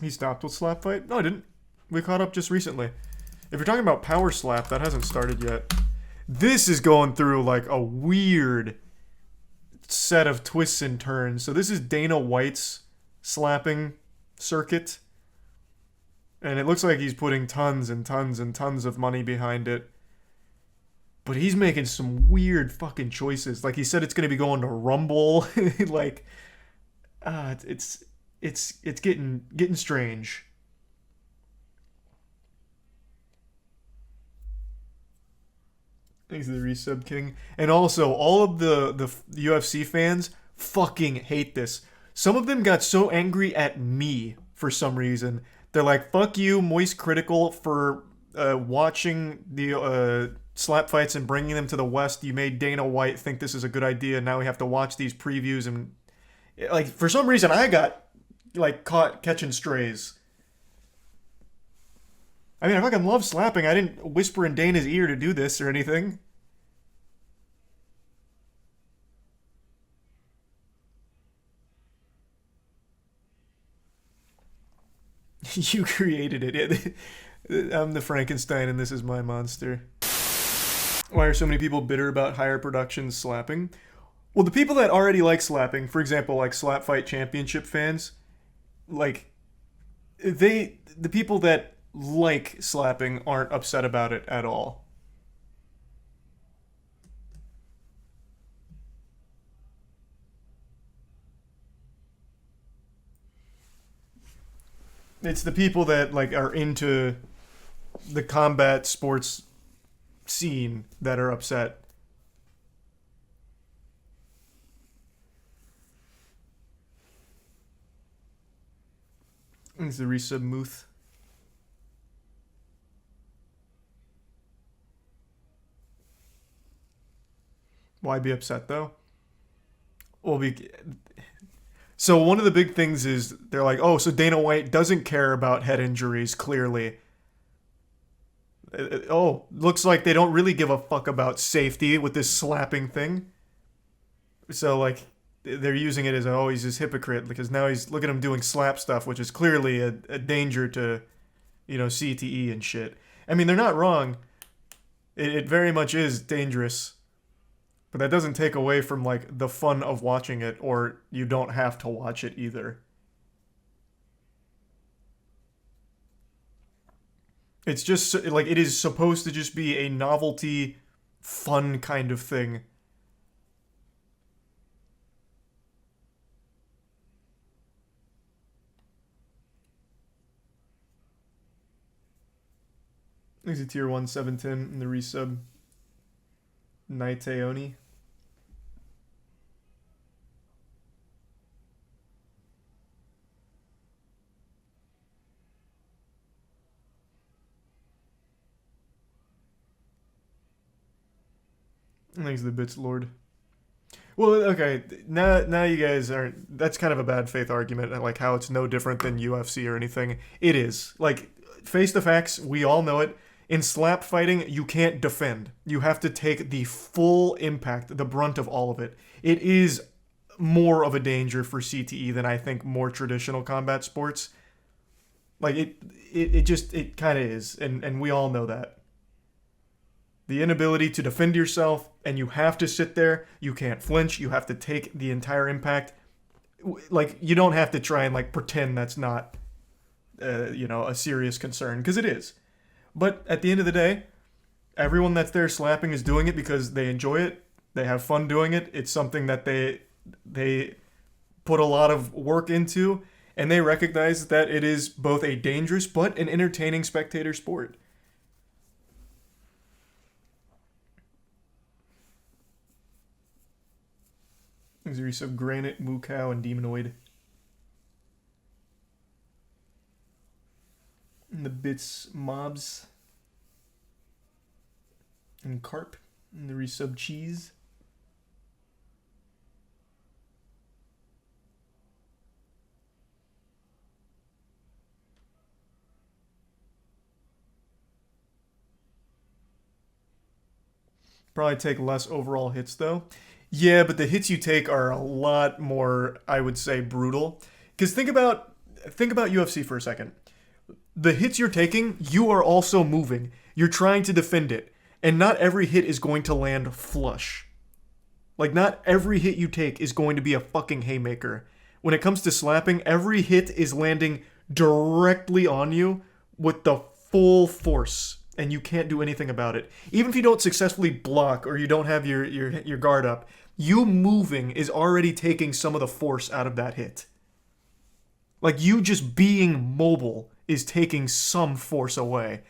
He stopped with slap fight? No, I didn't. We caught up just recently. If you're talking about power slap, that hasn't started yet. This is going through like a weird set of twists and turns. So this is Dana White's slapping circuit. And it looks like he's putting tons and tons and tons of money behind it. But he's making some weird fucking choices. Like he said it's going to be going to Rumble. Like it's getting strange. Thanks to the resub king. And also, all of the UFC fans fucking hate this. Some of them got so angry at me for some reason. They're like, fuck you, MoistCr1tikal, for watching the slap fights and bringing them to the West. You made Dana White think this is a good idea. Now we have to watch these previews. And like, for some reason, I got like caught catching strays. I mean, I fucking love slapping. I didn't whisper in Dana's ear to do this or anything. You created it. I'm the Frankenstein and this is my monster. Why are so many people bitter about higher production slapping? Well, the people that already like slapping, for example, like Slap Fight Championship fans, like, the people that like slapping aren't upset about it at all. It's the people that like are into the combat sports scene that are upset. It's the resub Muth. Why be upset though? Well, so one of the big things is they're like, oh, so Dana White doesn't care about head injuries. Clearly, oh, looks like they don't really give a fuck about safety with this slapping thing. So like, they're using it as oh, he's this hypocrite because now he's look at him doing slap stuff, which is clearly a danger to, CTE and shit. I mean, they're not wrong. It very much is dangerous. But that doesn't take away from like the fun of watching it, or you don't have to watch it either. It's just like it is supposed to just be a novelty, fun kind of thing. There's a tier 1 710 in the resub. Naiteoni. Thanks the bits, Lord. Well, okay, now you guys aren't. That's kind of a bad faith argument, like how it's no different than UFC or anything. It is. Like, face the facts, we all know it. In slap fighting, you can't defend. You have to take the full impact, the brunt of all of it. It is more of a danger for CTE than I think more traditional combat sports. Like, it kind of is, and we all know that. The inability to defend yourself, and you have to sit there. You can't flinch. You have to take the entire impact. Like, you don't have to try and like pretend that's not, a serious concern, because it is. But at the end of the day, everyone that's there slapping is doing it because they enjoy it. They have fun doing it. It's something that they put a lot of work into, and they recognize that it is both a dangerous but an entertaining spectator sport. There's of Granite, Moo Cow, and Demonoid. And the bits mobs. And carp. And the resub cheese. Probably take less overall hits though. Yeah, but the hits you take are a lot more, I would say, brutal. Because think about think about UFC for a second. The hits you're taking, you are also moving. You're trying to defend it. And not every hit is going to land flush. Like, not every hit you take is going to be a fucking haymaker. When it comes to slapping, every hit is landing directly on you with the full force, and you can't do anything about it. Even if you don't successfully block or you don't have your guard up, you moving is already taking some of the force out of that hit. Like, you just being mobile is taking some force away.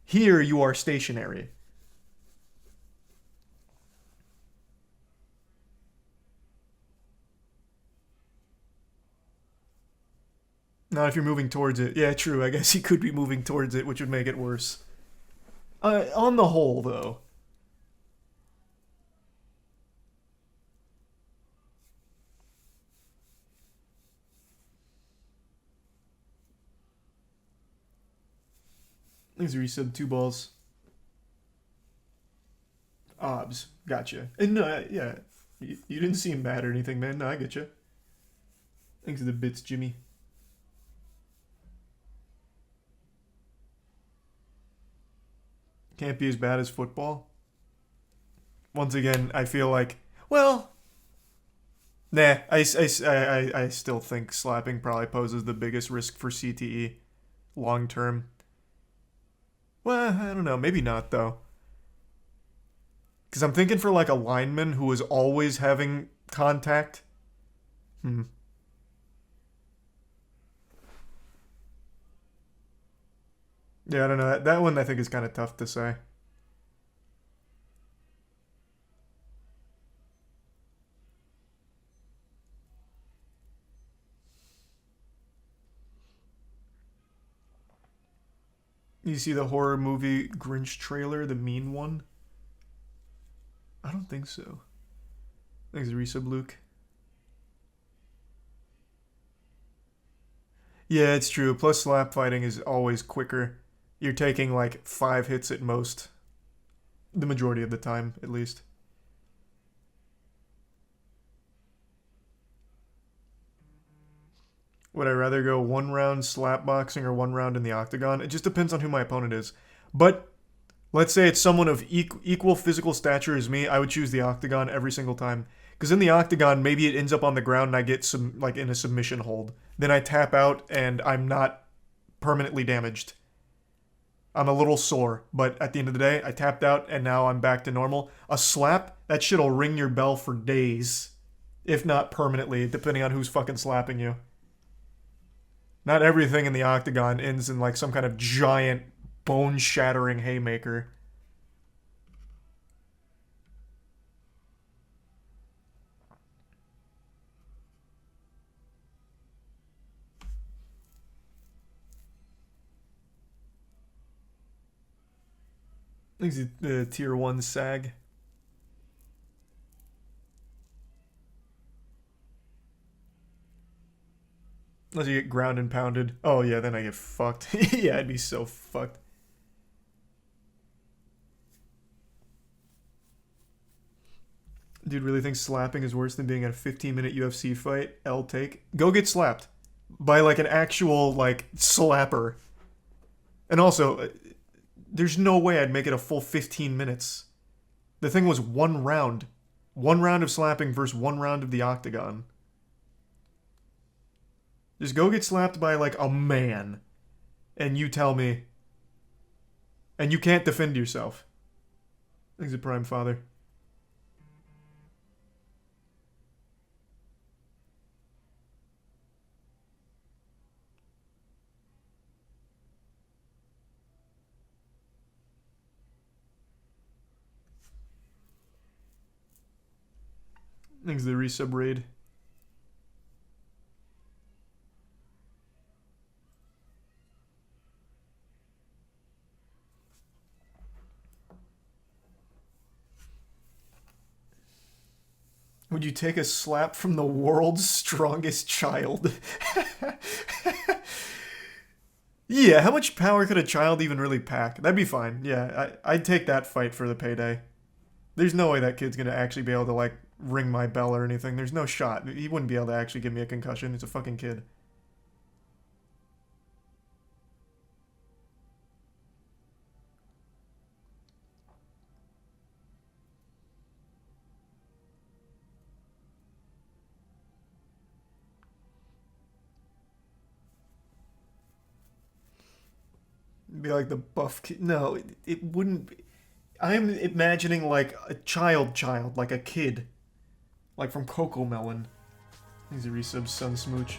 Here, you are stationary. Not if you're moving towards it. Yeah, true. I guess he could be moving towards it, which would make it worse. On the whole, though. These are resub 2 balls. Obs. Gotcha. And no, yeah. You didn't seem mad or anything, man. No, I get you. Thanks for the bits, Jimmy. Can't be as bad as football. Once again, I feel like, well, nah, I still think slapping probably poses the biggest risk for CTE long term. Well, I don't know, maybe not though. Because I'm thinking for like a lineman who is always having contact. Hmm. Yeah, I don't know. That one I think is kind of tough to say. You see the horror movie Grinch trailer, the mean one? I don't think so. Thanks, resub Luke. Yeah, it's true. Plus, slap fighting is always quicker. You're taking like 5 hits at most. The majority of the time, at least. Would I rather go 1 round slap boxing or 1 round in the octagon? It just depends on who my opponent is. But let's say it's someone of equal physical stature as me, I would choose the octagon every single time. Because in the octagon, maybe it ends up on the ground and I get some like in a submission hold. Then I tap out and I'm not permanently damaged. I'm a little sore, but at the end of the day, I tapped out and now I'm back to normal. A slap, that shit'll ring your bell for days, if not permanently, depending on who's fucking slapping you. Not everything in the octagon ends in like some kind of giant bone-shattering haymaker. I think it's the tier 1 sag. Unless you get ground and pounded. Oh yeah, then I get fucked. Yeah, I'd be so fucked. Dude really thinks slapping is worse than being in a 15-minute UFC fight. L take. Go get slapped. By like an actual like slapper. And also, there's no way I'd make it a full 15 minutes. The thing was 1 round. 1 round of slapping versus 1 round of the octagon. Just go get slapped by like a man. And you tell me. And you can't defend yourself. Thanks to Prime Father. Thanks to the resub raid. Would you take a slap from the world's strongest child? Yeah, how much power could a child even really pack? That'd be fine. Yeah, I'd take that fight for the payday. There's no way that kid's gonna actually be able to, like, ring my bell or anything. There's no shot. He wouldn't be able to actually give me a concussion. He's a fucking kid. Be like the buff kid. No, it wouldn't. I'm imagining like a child, like a kid, like from Coco Melon. He's a resub Sun Smooch.